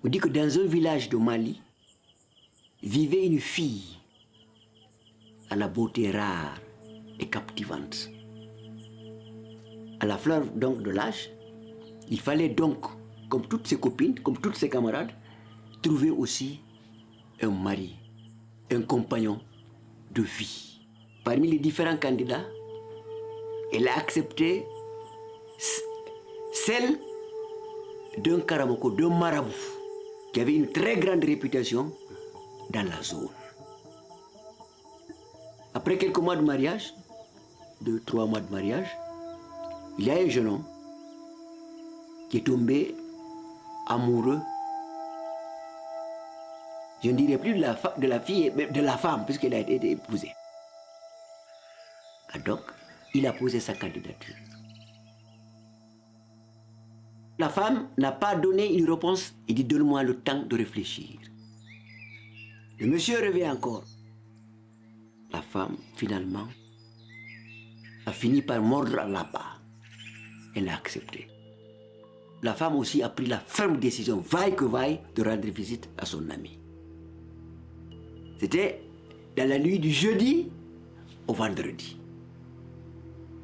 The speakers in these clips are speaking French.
On dit que dans un village de Mali, vivait une fille à la beauté rare et captivante. À la fleur donc de l'âge, il fallait donc, comme toutes ses copines, comme toutes ses camarades, trouver aussi un mari, un compagnon de vie. Parmi les différents candidats, elle a accepté celle d'un Karamoko, d'un marabout, qui avait une très grande réputation dans la zone. Après quelques mois de mariage, 2-3 mois de mariage, il y a un jeune homme qui est tombé amoureux, je ne dirais plus de la fille, mais de la femme, puisqu'elle a été épousée. Et donc, il a posé sa candidature. La femme n'a pas donné une réponse. Il dit, donne-moi le temps de réfléchir. Le monsieur revient encore. La femme, finalement, a fini par mordre à l'appât. Elle a accepté. La femme aussi a pris la ferme décision, vaille que vaille, de rendre visite à son ami. C'était dans la nuit du jeudi au vendredi.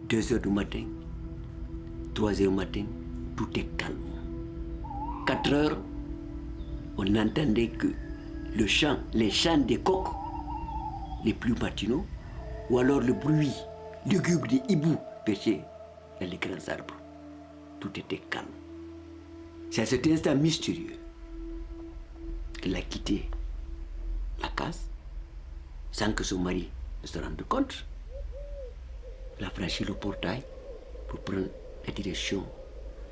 2 heures du matin, 3 heures du matin, tout est calme. 4 heures, on n'entendait que les chants des coqs les plus matinaux, ou alors le bruit lugubre des hiboux perchés dans les grands arbres. Tout était calme. C'est à cet instant mystérieux qu'elle a quitté la case sans que son mari ne se rende compte. Elle a franchi le portail pour prendre la direction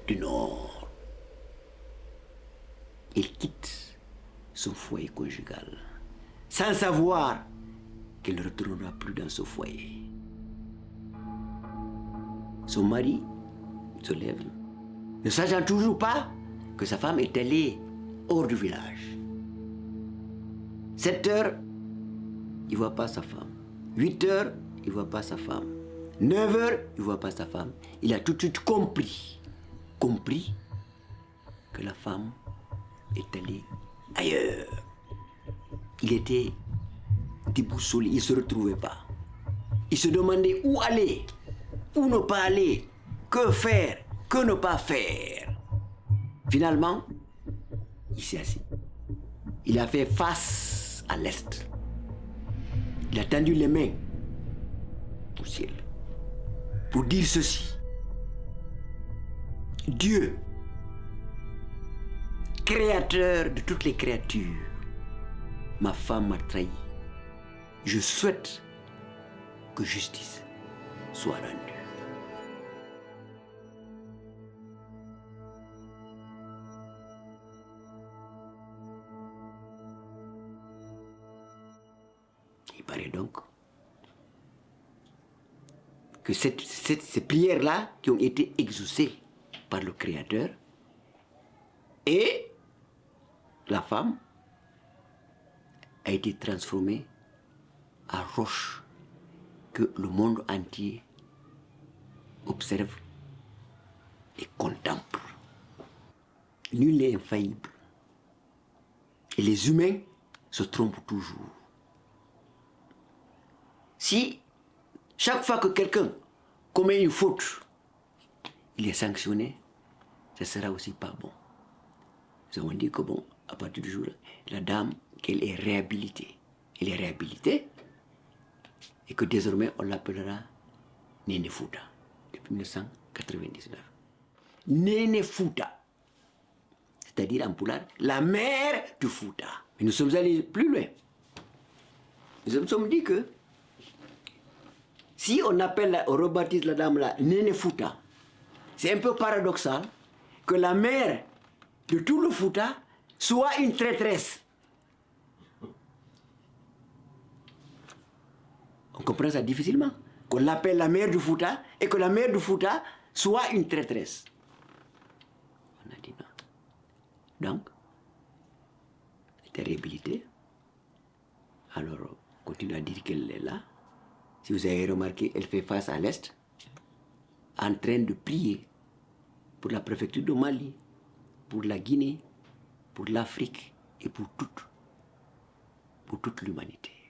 du nord. Elle quitte son foyer conjugal sans savoir qu'elle ne retournera plus dans ce foyer. Son mari se lève, ne sachant toujours pas que sa femme est allée hors du village. 7 heures, il ne voit pas sa femme. 8 heures, il ne voit pas sa femme. 9 heures, il ne voit pas sa femme. Il a tout de suite compris que la femme est allée ailleurs. Il était déboussolé, il ne se retrouvait pas. Il se demandait où aller, où ne pas aller, que faire, que ne pas faire. Finalement, il s'est assis. Il a fait face à l'est. Il a tendu les mains au ciel pour dire ceci. Dieu, créateur de toutes les créatures, ma femme m'a trahi. Je souhaite que justice soit rendue. Il paraît donc que ces prières-là qui ont été exaucées par le Créateur, et la femme a été transformée en roche que le monde entier observe et contemple. Nul n'est infaillible. Et les humains se trompent toujours. Si chaque fois que quelqu'un commet une faute, il est sanctionné, ce sera aussi pas bon. Nous avons dit que bon, à partir du jour, la dame, qu'elle est réhabilitée. Elle est réhabilitée et que désormais on l'appellera Néné Fouta depuis 1999. Néné Fouta, c'est-à-dire en pulaar, la mère du Fouta. Mais nous sommes allés plus loin. Nous nous sommes dit que si on appelle, on rebaptise la dame là Néné Fouta, c'est un peu paradoxal que la mère de tout le Fouta soit une traîtresse. On comprend ça difficilement. Qu'on l'appelle la mère du Fouta et que la mère du Fouta soit une traîtresse. On a dit non. Donc, elle était réhabilitée. Alors, on continue à dire qu'elle est là. Si vous avez remarqué, elle fait face à l'est, en train de prier pour la préfecture de Mali, pour la Guinée, pour l'Afrique et pour toute l'humanité.